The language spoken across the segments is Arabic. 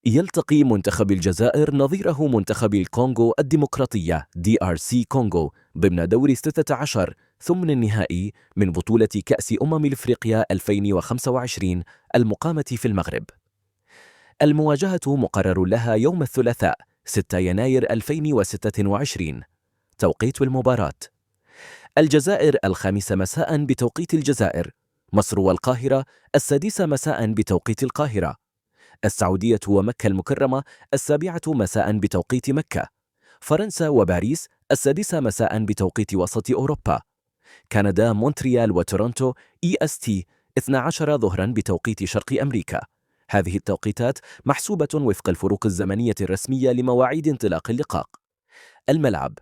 يلتقي منتخب الجزائر نظيره منتخب الكونغو الديمقراطية DRC كونغو ضمن دور 16 ثمن النهائي من بطولة كأس إفريقيا 2025 المقامة في المغرب. المواجهة مقرر لها يوم الثلاثاء 6 يناير 2026. توقيت المباراة: الجزائر 5 مساء بتوقيت الجزائر، مصر والقاهرة 6 مساء بتوقيت القاهرة، السعودية ومكة المكرمة 7 مساء بتوقيت مكة، فرنسا وباريس 6 مساء بتوقيت وسط أوروبا، كندا مونتريال وتورونتو EST 12 ظهرا بتوقيت شرق أمريكا. هذه التوقيتات محسوبة وفق الفروق الزمنية الرسمية لمواعيد انطلاق اللقاء. الملعب: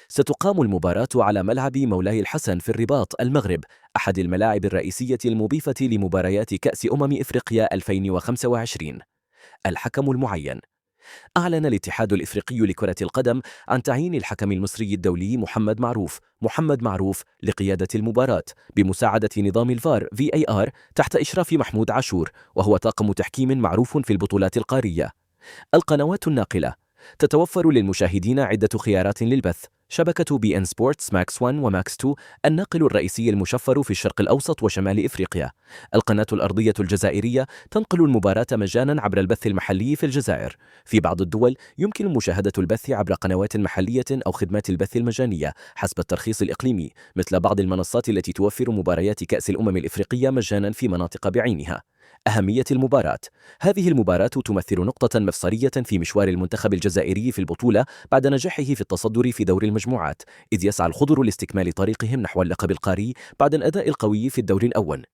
ستقام المباراة على ملعب مولاي الحسن في الرباط المغرب، أحد الملاعب الرئيسية المضيفة لمباريات كأس إفريقيا 2025. الحكم المعين: أعلن الاتحاد الإفريقي لكرة القدم عن تعيين الحكم المصري الدولي محمد معروف لقيادة المباراة بمساعدة نظام الفار VAR تحت إشراف محمود عاشور، وهو طاقم تحكيم معروف في البطولات القارية. القنوات الناقلة: تتوفر للمشاهدين عدة خيارات للبث: شبكة BN سبورتس ماكس 1 وماكس 2، الناقل الرئيسي المشفر في الشرق الأوسط وشمال إفريقيا. القناة الأرضية الجزائرية تنقل المباراة مجانا عبر البث المحلي في الجزائر. في بعض الدول يمكن مشاهدة البث عبر قنوات محلية أو خدمات البث المجانية حسب الترخيص الإقليمي، مثل بعض المنصات التي توفر مباريات كأس الإفريقية مجانا في مناطق بعينها. أهمية المباراة: هذه المباراة تمثل نقطة مفصلية في مشوار المنتخب الجزائري في البطولة بعد نجاحه في التصدر في دور المجموعات، إذ يسعى الخضر لاستكمال طريقهم نحو اللقب القاري بعد الأداء القوي في الدور الأول.